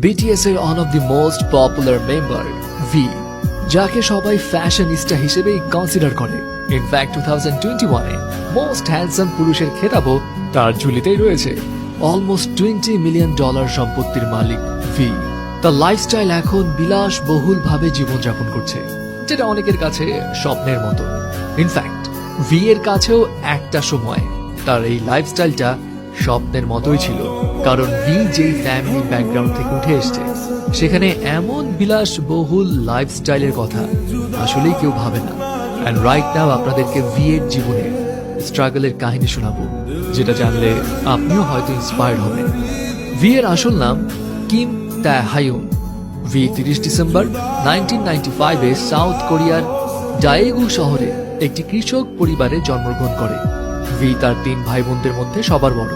BTS এর one of the most popular member V, যাকে সবাই ফ্যাশনিস্টা হিসেবেই কনসিডার করে। ইনফ্যাক্ট 2021 এ মোস্ট হ্যান্ডসাম পুরুষের খেতাবও তার ঝুলিতেই রয়েছে। অলমোস্ট $20 মিলিয়ন সম্পত্তির মালিক ভি। তার লাইফস্টাইল এখন বিলাসবহুল ভাবে জীবনযাপন করছে, যেটা অনেকের কাছে স্বপ্নের মতো। ইনফ্যাক্ট ভি এর কাছেও একটা সময় তার এই লাইফস্টাইলটা স্বপ্নের মতোই ছিল, কারণ ভি যেই ফ্যামিলি ব্যাকগ্রাউন্ড থেকে উঠে এসছে সেখানে এমন বিলাসবহুল লাইফস্টাইলের কথা আসলেই কেউ ভাবে না। এন্ড রাইট নাও আপনাদেরকে ভি এর জীবনের স্ট্রাগলের কাহিনী শোনাবো, যেটা জানলে আপনিও হয়তো ইন্সপায়ার্ড হবেন। ভি এর আসল নাম কিম তাহায়ুন। ভি 30 ডিসেম্বর 1995 এ সাউথ কোরিয়ার ডায়েগু শহরে একটি কৃষক পরিবারে জন্মগ্রহণ করে। ভি তার 3 ভাই বোনদের মধ্যে সবার বড়।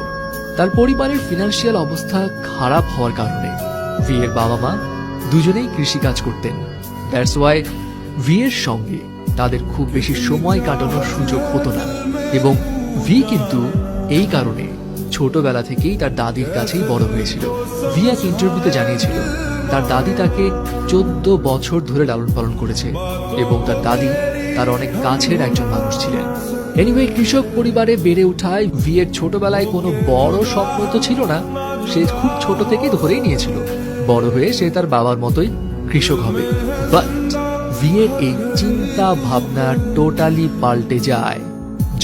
তার পরিবারের ফিনান্সিয়াল অবস্থা খারাপ হওয়ার কারণে ভি এর বাবা মা দুজনেই কৃষিকাজ করতেন। দ্যাটস ওয়াই ভি এর সঙ্গে তাদের খুব বেশি সময় কাটানোর সুযোগ হতো না, এবং ভি কিন্তু এই কারণে ছোটবেলা থেকেই তার দাদির কাছেই বড় হয়েছিল। ভি এক ইন্টারভিউতে জানিয়েছিল তার দাদি তাকে 14 বছর ধরে লালন পালন করেছে, এবং তার দাদি তার অনেক কাছের একজন মানুষ ছিলেন। এনিওয়ে, কৃষক পরিবারে বেড়ে ওঠায় ভি এর ছোটবেলায় কোনো বড় স্বপ্ন তো ছিল না। সে খুব ছোট থেকেই ধরেই নিয়েছিল বড় হয়ে সে তার বাবার মতোই কৃষক হবে। বাট ভি এর এই চিন্তা ভাবনা টোটালি পাল্টে যায়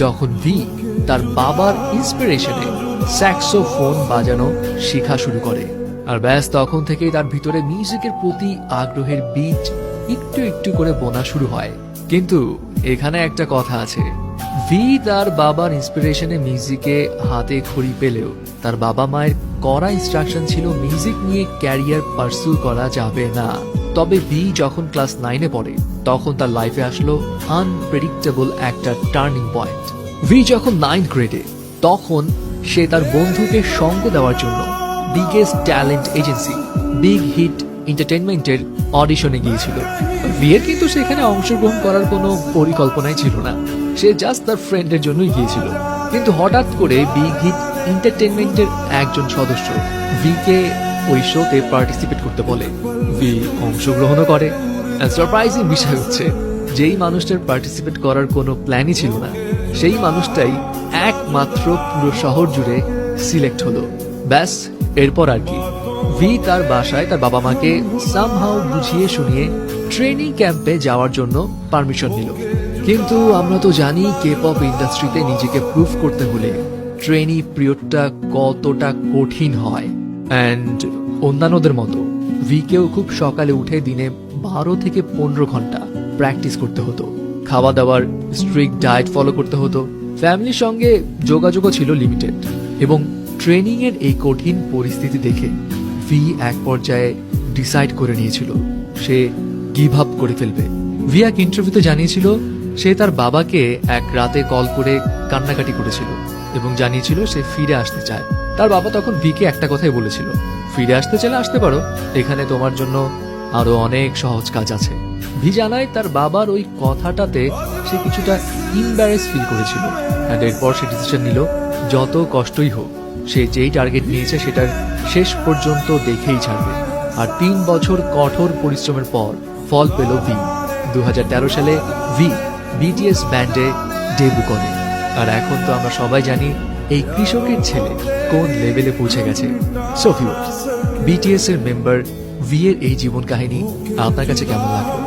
যখন ভি তার বাবার ইন্সপিরেশনে স্যাক্সোফোন বাজানো শেখা শুরু করে। আর ব্যাস তখন থেকেই তার ভিতরে মিউজিকের প্রতি আগ্রহের বীজ একটু একটু করে বোনা শুরু হয়। কিন্তু এখানে একটা কথা আছে, ভি তার বাবার ইন্সপিরেশনে মিউজিকে হাতে খড়ি পেলেও তার বাবা মায়ের করা ইনস্ট্রাকশন ছিল মিউজিক নিয়ে ক্যারিয়ার পার্সু করা যাবে না। তবে ভি যখন ক্লাস 9 এ পড়ে তখন তার লাইফে আসলো আনপ্রেডিক্টেবল একটা টার্নিং পয়েন্ট। ভি যখন 9th গ্রেডে তখন সে তার বন্ধুকে সঙ্গ দেওয়ার জন্য biggest talent agency Big Hit এন্টারটেইনমেন্টের অডিশনে গিয়েছিল। ভি এর কিন্তু সেখানে অংশগ্রহণ করার কোনো পরিকল্পনাই ছিল না, সে জাস্ট তার ফ্রেন্ডের জন্যই গিয়েছিল। কিন্তু হঠাৎ করে বিগ হিট এন্টারটেইনমেন্টের একজন সদস্য ভি কে ওই শোতে পার্টিসিপেট করতে বলে। ভি অংশগ্রহণও করে। সারপ্রাইজিং বিষয় হচ্ছে, যেই মানুষটার পার্টিসিপেট করার কোনো প্ল্যানই ছিল না সেই মানুষটাই একমাত্র পুরো শহর জুড়ে সিলেক্ট হলো। ব্যাস এরপর আর কি, ভি তার বাসায় তার বাবা মাকে সামহাউ বুঝিয়ে শুনিয়ে ট্রেনিং ক্যাম্পে যাওয়ার জন্য পারমিশন নিল। কিন্তু আমরা তো জানি কে-পপ ইন্ডাস্ট্রিতে নিজেকে প্রুভ করতে হলে ট্রেনি পিরিয়ডটা কতটা কঠিন হয়। অ্যান্ড অন্যান্যদের মতো ভিকেও খুব সকালে উঠে দিনে 12 থেকে 15 ঘন্টা প্র্যাকটিস করতে হতো। খাওয়া দাওয়ার স্ট্রিক্ট ডায়েট ফলো করতে হতো। ফ্যামিলির সঙ্গে যোগাযোগও ছিল লিমিটেড, এবং ট্রেনিং এর এই কঠিন পরিস্থিতি দেখে ভি এক পর্যায়ে ডিসাইড করে নিয়েছিল সে গিভ আপ করে ফেলবে। ভি এক ইন্টারভিউতে জানিয়েছিল সে তার বাবাকে এক রাতে কল করে কান্নাকাটি করেছিল এবং জানিয়েছিল সে ফিরে আসতে চায়। তার বাবা তখন ভিকে একটা কথাই বলেছিল, ফিরে আসতে চাইলে আসতে পারো, এখানে তোমার জন্য আরো অনেক সহজ কাজ আছে। ভি জানায় তার বাবার ওই কথাটাতে সে কিছুটা ইম্বারেস ফিল করেছিল। এন্ড এরপর সে ডিসিশন নিল যত কষ্টই হোক সে যেই টার্গেট নিয়েছে সেটার শেষ পর্যন্ত দেখেই ছাড়বে। আর 3 বছর কঠোর পরিশ্রমের পর ফল পেল ভি। 2013 সালে ভি বিটিএস ব্যান্ডে ডেবু করে। আর এখন তো আমরা সবাই জানি এই কৃষকের ছেলে কোন লেভেলে পৌঁছে গেছে। সো ভিউয়ার্স, বিটিএস এর মেম্বার ভি এর এই জীবন কাহিনী আপনার কাছে কেমন লাগলো?